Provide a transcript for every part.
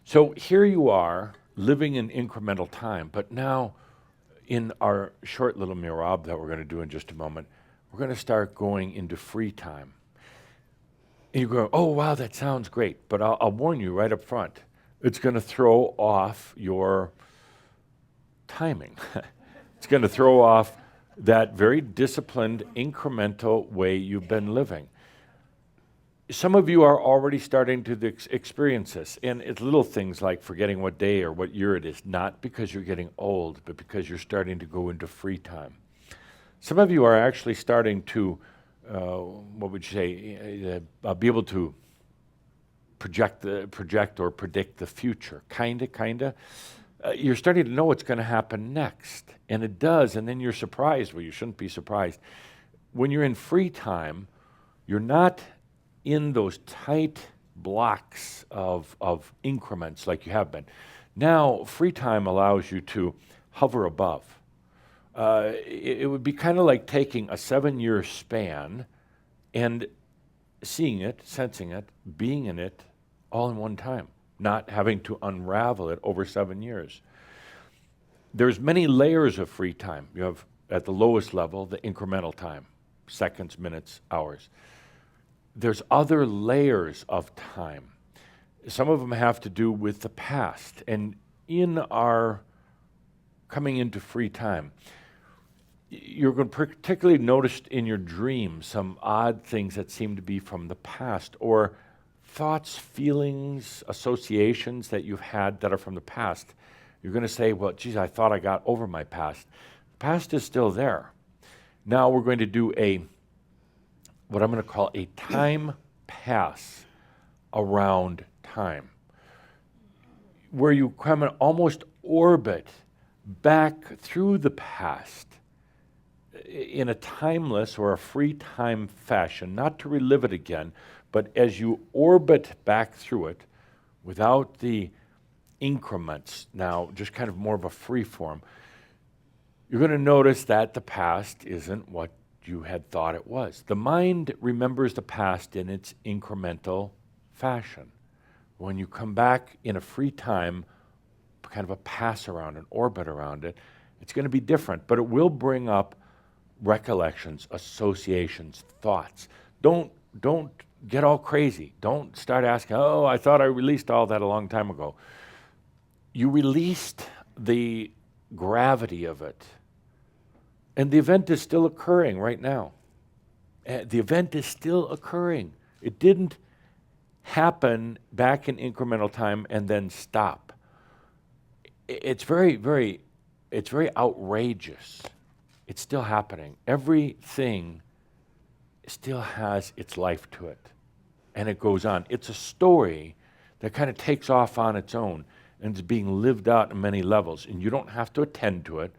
So here you are living in incremental time, but now in our short little Merabh that we're going to do in just a moment, we're going to start going into free time. And you go, oh, wow, that sounds great, but I'll warn you right up front, it's going to throw off your timing. It's going to throw off that very disciplined, incremental way you've been living. Some of you are already starting to experience this, and it's little things like forgetting what day or what year it is, not because you're getting old, but because you're starting to go into free time. Some of you are actually starting to, what would you say, be able to project or predict the future, kinda. You're starting to know what's going to happen next, and it does, and then you're surprised. Well, you shouldn't be surprised. When you're in free time, you're not in those tight blocks of increments like you have been. Now, free time allows you to hover above. It would be kind of like taking a 7-year span and seeing it, sensing it, being in it all in one time, not having to unravel it over 7 years. There's many layers of free time. You have, at the lowest level, the incremental time, seconds, minutes, hours. There's other layers of time. Some of them have to do with the past. And in our coming into free time, you're going to particularly notice in your dreams some odd things that seem to be from the past, or thoughts, feelings, associations that you've had that are from the past. You're going to say, well, geez, I thought I got over my past. The past is still there. Now we're going to do what I'm going to call a time pass around time, where you come and almost orbit back through the past in a timeless or a free time fashion, not to relive it again, but as you orbit back through it without the increments, now just kind of more of a free form, you're going to notice that the past isn't what you had thought it was. The mind remembers the past in its incremental fashion. When you come back in a free time, kind of a pass around, an orbit around it, it's going to be different, but it will bring up recollections, associations, thoughts. Don't get all crazy. Don't start asking, oh, I thought I released all that a long time ago. You released the gravity of it. And the event is still occurring right now. The event is still occurring. It didn't happen back in incremental time and then stop. It's very outrageous. It's still happening. Everything still has its life to it, and it goes on. It's a story that kind of takes off on its own and is being lived out in many levels, and you don't have to attend to it.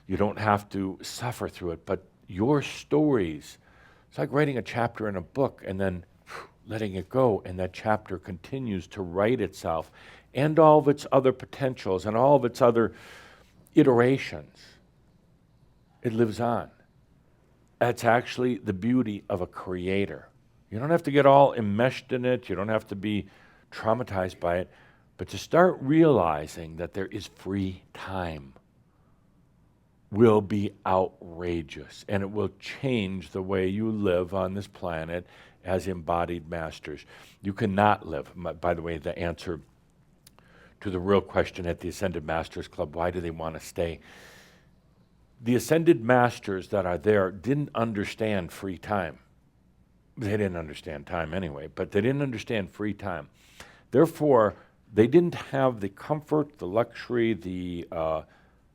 You don't have to suffer through it, but your stories, it's like writing a chapter in a book and then letting it go, and that chapter continues to write itself and all of its other potentials and all of its other iterations. It lives on. That's actually the beauty of a creator. You don't have to get all enmeshed in it. You don't have to be traumatized by it, but to start realizing that there is free time will be outrageous, and it will change the way you live on this planet as embodied masters. You cannot live. By the way, the answer to the real question at the Ascended Masters Club, why do they want to stay? The Ascended Masters that are there didn't understand free time. They didn't understand time anyway, but they didn't understand free time. Therefore, they didn't have the comfort, the luxury, the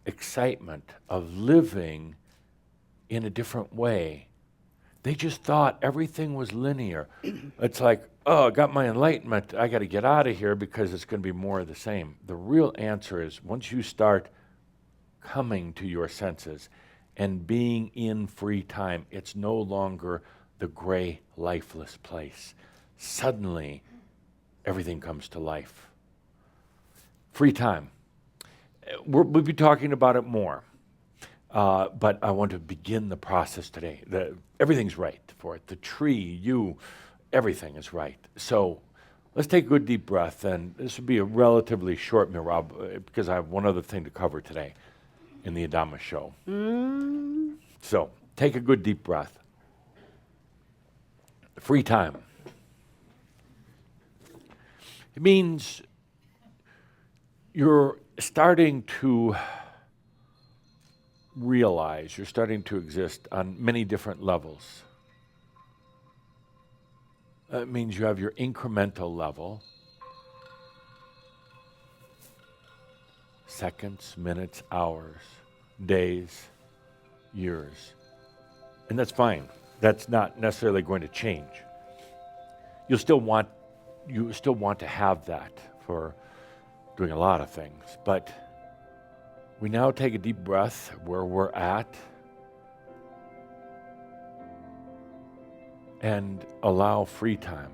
excitement of living in a different way. They just thought everything was linear. It's like, oh, I got my enlightenment, I got to get out of here because it's going to be more of the same. The real answer is once you start coming to your senses and being in free time, it's no longer the gray, lifeless place. Suddenly, everything comes to life. Free time. We'll be talking about it more, but I want to begin the process today. Everything's right for it. The tree, you, everything is right. So Let's take a good deep breath, and this will be a relatively short Merabh because I have one other thing to cover today in the Adamus show. So take a good deep breath. Free time. It means you're starting to realize, you're starting to exist on many different levels. It means you have your incremental level, seconds, minutes, hours, days, years. And that's fine. That's not necessarily going to change. You still want to have that for doing a lot of things. But we now take a deep breath where we're at and allow free time.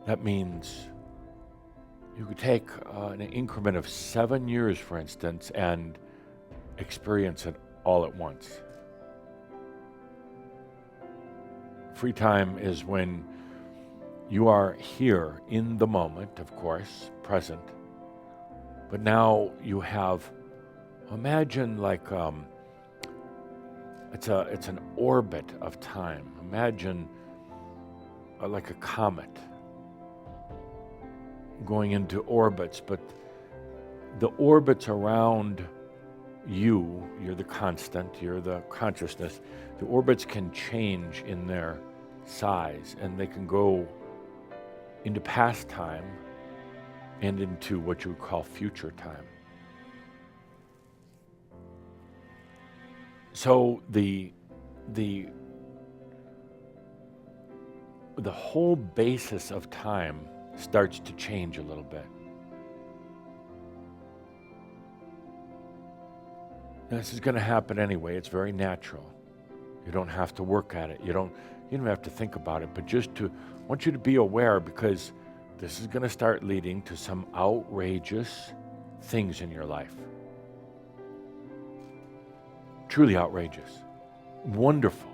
That means you could take an increment of 7 years, for instance, and experience it all at once. Free time is when you are here in the moment, of course, present, but now you have, imagine like it's an orbit of time. Imagine like a comet going into orbits, but the orbits around you're the constant, you're the consciousness. The orbits can change in their size, and they can go into past time and into what you would call future time. So the whole basis of time starts to change a little bit. Now, this is going to happen anyway. It's very natural. You don't have to work at it. You don't have to think about it, but I want you to be aware, because this is going to start leading to some outrageous things in your life. Truly outrageous. Wonderful,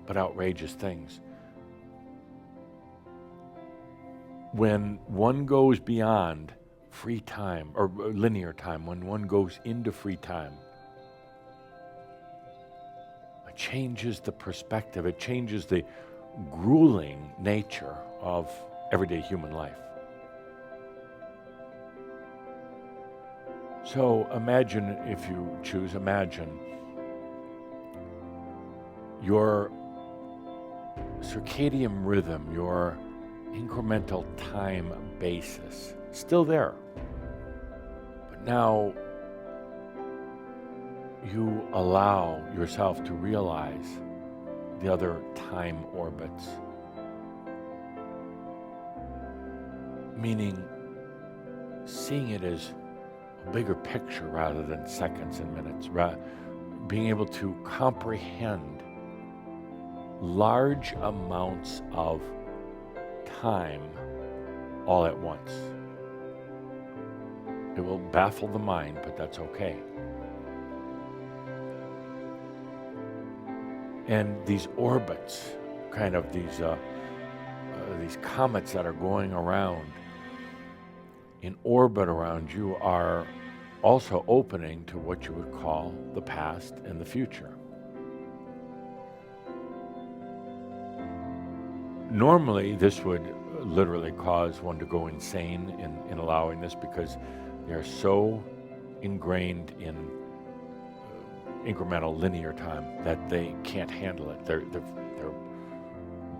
but outrageous things. When one goes beyond free time or linear time, when one goes into free time, it changes the perspective. It changes the grueling nature of everyday human life. So imagine, if you choose, imagine your circadian rhythm, your incremental time basis, still there. But now you allow yourself to realize the other time orbits. Meaning seeing it as a bigger picture rather than seconds and minutes, being able to comprehend large amounts of time all at once. It will baffle the mind, but that's okay. And these orbits, kind of these comets that are going around in orbit around you, are also opening to what you would call the past and the future. Normally, this would literally cause one to go insane in allowing this, because they are so ingrained in incremental linear time that they can't handle it. Their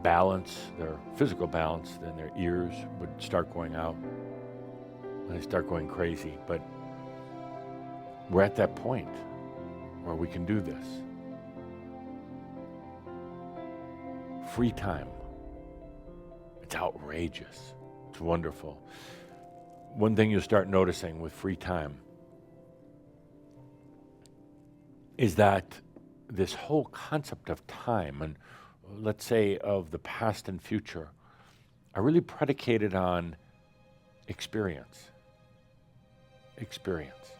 balance, their physical balance, then their ears would start going out and they start going crazy. But we're at that point where we can do this. Free time. It's outrageous. It's wonderful. One thing you'll start noticing with free time is that this whole concept of time, and let's say of the past and future, are really predicated on experience. Experience.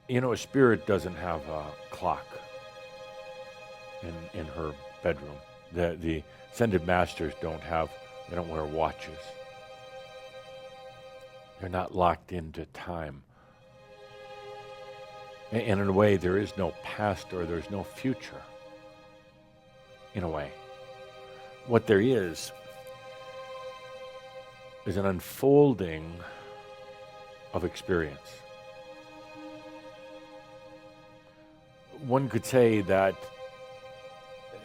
You know, a spirit doesn't have a clock in her bedroom. The ascended masters they don't wear watches. They're not locked into time. And in a way, there is no past or there's no future. In a way. What there is an unfolding of experience. One could say that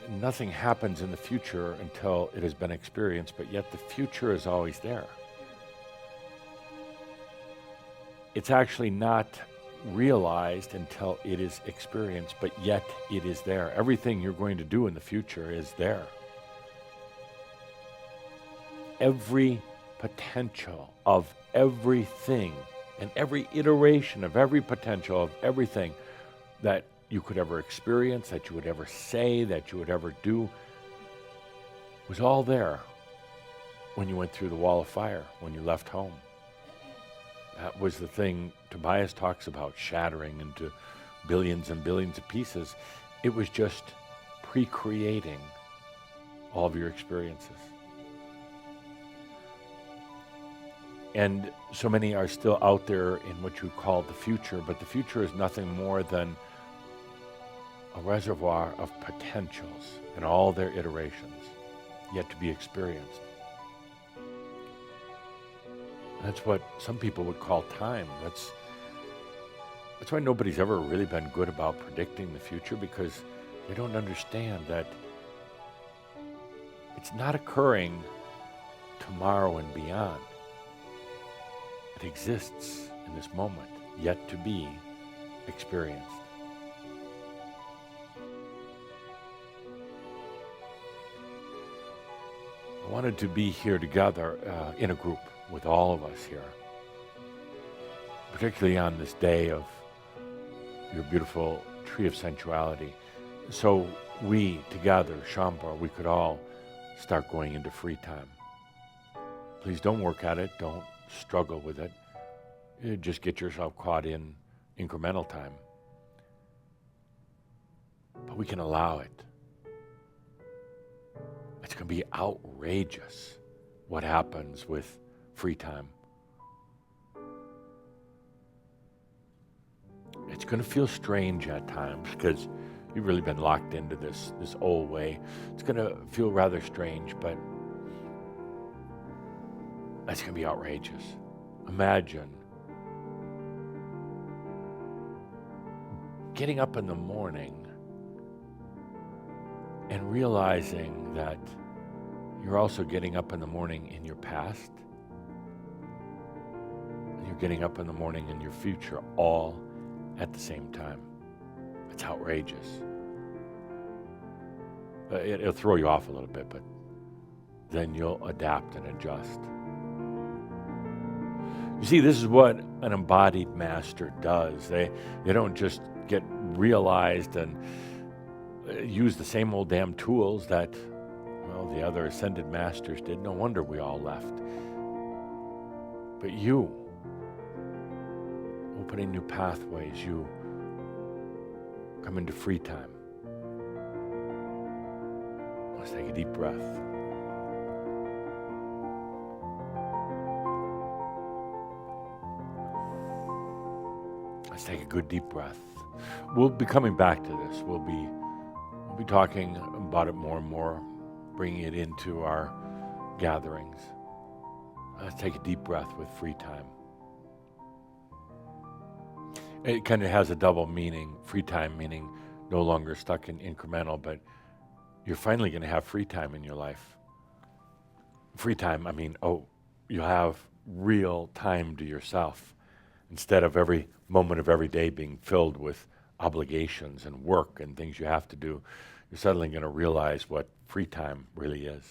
nothing happens in the future until it has been experienced, but yet the future is always there. It's actually not realized until it is experienced, but yet it is there. Everything you're going to do in the future is there. Every potential of everything and every iteration of every potential of everything that you could ever experience, that you would ever say, that you would ever do, was all there when you went through the wall of fire, when you left home. That was the thing Tobias talks about, shattering into billions and billions of pieces. It was just pre-creating all of your experiences. And so many are still out there in what you call the future, but the future is nothing more than a reservoir of potentials in all their iterations, yet to be experienced. That's what some people would call time. That's why nobody's ever really been good about predicting the future, because they don't understand that it's not occurring tomorrow and beyond. It exists in this moment, yet to be experienced. I wanted to be here together in a group with all of us here, particularly on this day of your beautiful tree of sensuality. So we together, Shambhala, we could all start going into free time. Please don't work at it, don't struggle with it. You just get yourself caught in incremental time. But we can allow it. It's going to be outrageous what happens with free time. It's going to feel strange at times because you've really been locked into this old way. It's going to feel rather strange, but it's going to be outrageous. Imagine getting up in the morning and realizing that you're also getting up in the morning in your past, and you're getting up in the morning in your future, all at the same time. It's outrageous. It'll throw you off a little bit, but then you'll adapt and adjust. You see, this is what an embodied master does. They don't just get realized and use the same old damn tools that, well, the other ascended masters did. No wonder we all left. But you, opening new pathways, you come into free time. Let's take a deep breath. Let's take a good deep breath. We'll be coming back to this. We'll be talking about it more and more, bringing it into our gatherings. Let's take a deep breath with free time. It kind of has a double meaning. Free time meaning no longer stuck in incremental, but you're finally going to have free time in your life. Free time, I mean, you have real time to yourself instead of every moment of every day being filled with obligations and work and things you have to do. You're suddenly going to realize what free time really is.